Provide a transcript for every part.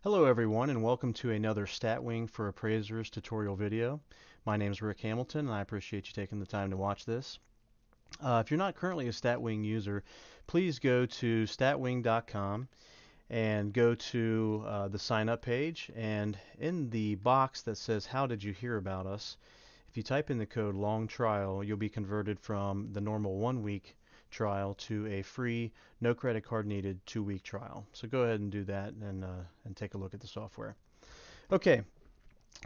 Hello everyone and welcome to another Statwing for Appraisers tutorial video. My name is Rick Hamilton and I appreciate you taking the time to watch this. If you're not currently a Statwing user, please go to statwing.com and go to the sign up page, and in the box that says how did you hear about us, if you type in the code long trial, you'll be converted from the normal 1 week trial to a free, no credit card needed 2 week trial. So go ahead and do that and take a look at the software. Okay,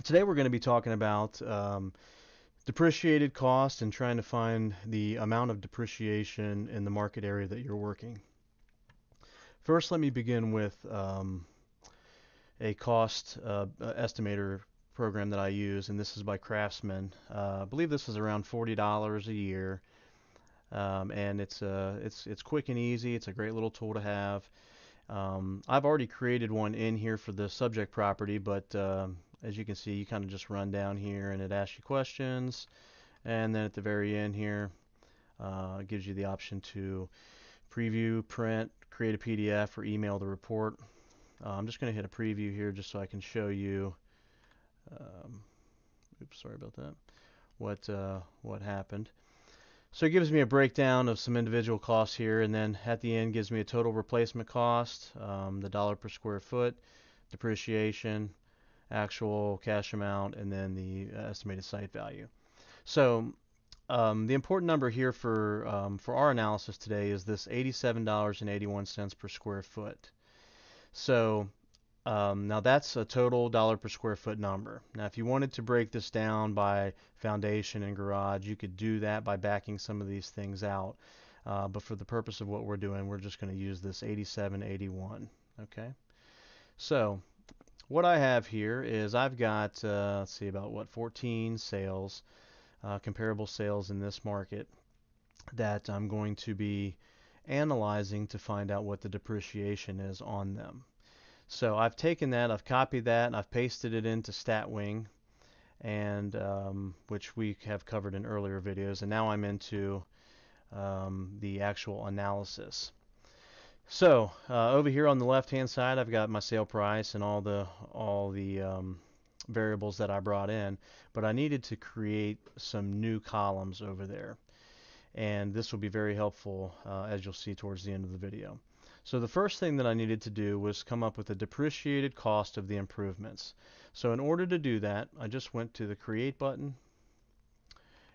today we're going to be talking about depreciated cost and trying to find the amount of depreciation in the market area that you're working. First, let me begin with a cost estimator program that I use, and this is by Craftsman. I believe this is around $40 a year. And it's quick and easy. It's a great little tool to have. I've already created one in here for the subject property, but as you can see, you kind of just run down here and it asks you questions, and then at the very end here, it gives you the option to preview, print, create a PDF, or email the report. I'm just going to hit a preview here just so I can show you. Oops, sorry about that. What happened? So it gives me a breakdown of some individual costs here, and then at the end gives me a total replacement cost, the dollar per square foot, depreciation, actual cash amount, and then the estimated site value. So the important number here for our analysis today is this $87.81 per square foot. So now that's a total dollar per square foot number. Now if you wanted to break this down by foundation and garage, you could do that by backing some of these things out. But for the purpose of what we're doing, we're just going to use this 87.81. Okay. So what I have here is I've got, let's see, about 14 sales, comparable sales in this market that I'm going to be analyzing to find out what the depreciation is on them. So I've taken that, I've copied that, and I've pasted it into Statwing, and which we have covered in earlier videos, and now I'm into the actual analysis. So over here on the left-hand side, I've got my sale price and all the variables that I brought in, but I needed to create some new columns over there, and this will be very helpful as you'll see towards the end of the video. So the first thing that I needed to do was come up with a depreciated cost of the improvements. So in order to do that, I just went to the Create button,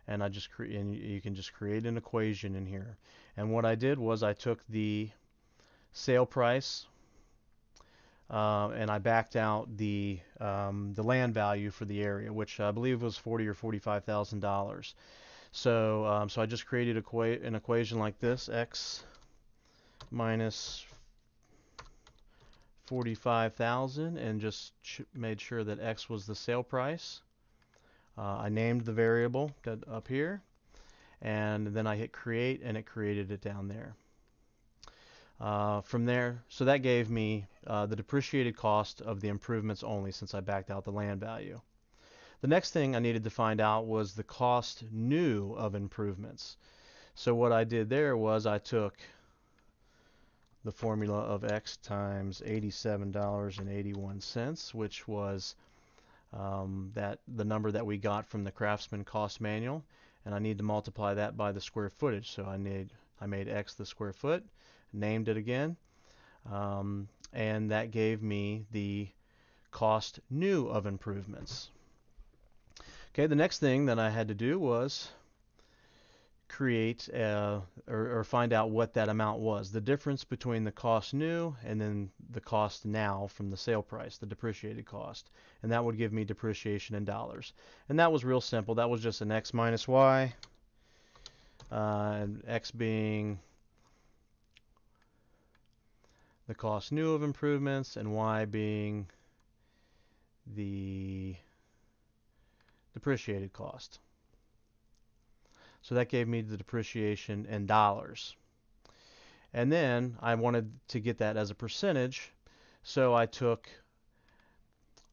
and you can just create an equation in here. And what I did was I took the sale price and I backed out the land value for the area, which I believe was $40,000 or $45,000. So I just created an equation like this: x minus 45,000, and just made sure that x was the sale price. I named the variable up here, and then I hit create, and it created it down there. From there, so that gave me the depreciated cost of the improvements only, since I backed out the land value. The next thing I needed to find out was the cost new of improvements. So what I did there was I took the formula of x times $87.81, which was the number that we got from the Craftsman cost manual, and I need to multiply that by the square footage. So I made x the square foot, named it again, and that gave me the cost new of improvements. Okay, the next thing that I had to do was create or find out what that amount was, the difference between the cost new and then the cost now from the sale price, the depreciated cost, and that would give me depreciation in dollars. And that was real simple. That was just an x minus y, and x being the cost new of improvements and y being the depreciated cost. So that gave me the depreciation in dollars. And then I wanted to get that as a percentage, so I took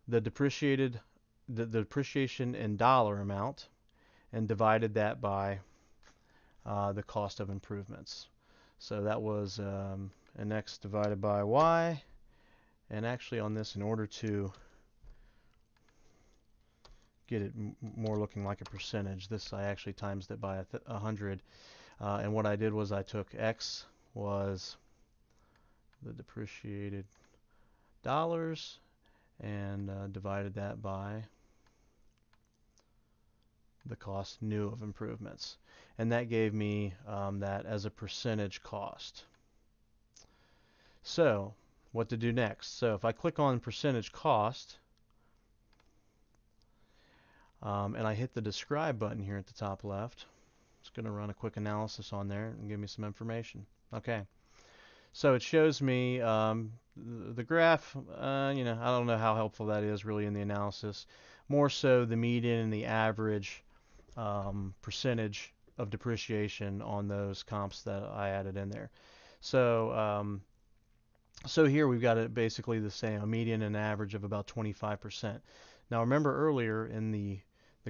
the depreciation in dollar amount and divided that by the cost of improvements. So that was an x divided by y, And actually on this, in order to get it more looking like a percentage, this I actually times it by 100. And what I did was I took X was the depreciated dollars and divided that by the cost new of improvements. And that gave me that as a percentage cost. So what to do next? So if I click on percentage cost and I hit the describe button here at the top left, it's going to run a quick analysis on there and give me some information. Okay. So it shows me the graph, you know, I don't know how helpful that is really in the analysis. More so the median and the average percentage of depreciation on those comps that I added in there. So so here we've got it basically the same, a median and average of about 25%. Now remember earlier in the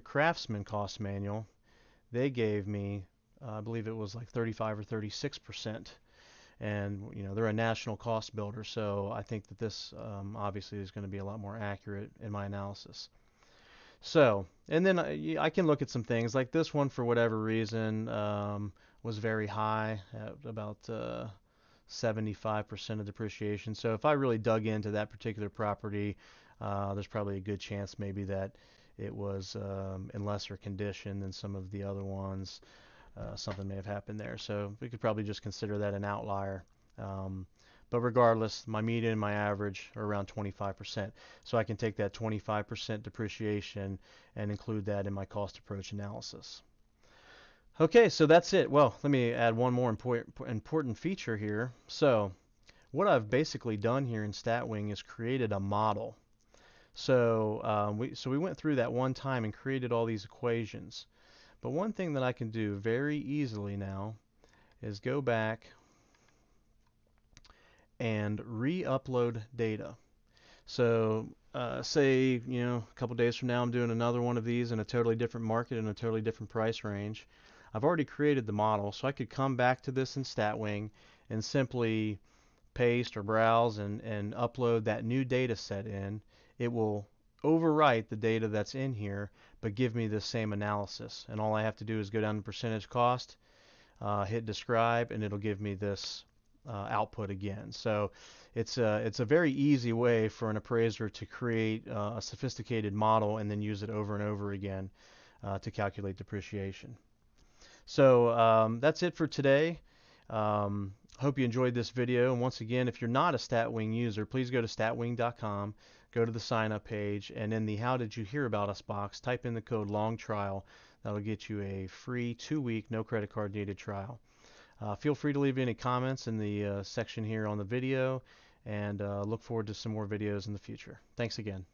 Craftsman cost manual, they gave me, I believe it was like 35 or 36%. And you know, they're a national cost builder, so I think that this obviously is going to be a lot more accurate in my analysis. So, and then I can look at some things like this one for whatever reason was very high at about 75% of depreciation. So if I really dug into that particular property, there's probably a good chance maybe that it was in lesser condition than some of the other ones. Something may have happened there. So we could probably just consider that an outlier. But regardless, my median and my average are around 25%. So I can take that 25% depreciation and include that in my cost approach analysis. Okay, so that's it. Well, let me add one more important feature here. So what I've basically done here in Statwing is created a model. So we went through that one time and created all these equations. But one thing that I can do very easily now is go back and re-upload data. So say, you know, a couple days from now I'm doing another one of these in a totally different market and a totally different price range. I've already created the model, so I could come back to this in Statwing and simply paste or browse and upload that new data set in. It will overwrite the data that's in here, but give me the same analysis. And all I have to do is go down to percentage cost, hit describe, and it'll give me this output again. So it's a very easy way for an appraiser to create a sophisticated model and then use it over and over again to calculate depreciation. So that's it for today. Hope you enjoyed this video. And once again, if you're not a Statwing user, please go to statwing.com, go to the sign up page, and in the How Did You Hear About Us box, type in the code LONGTRIAL. That'll get you a free 2-week, no credit card needed trial. Feel free to leave any comments in the section here on the video, and look forward to some more videos in the future. Thanks again.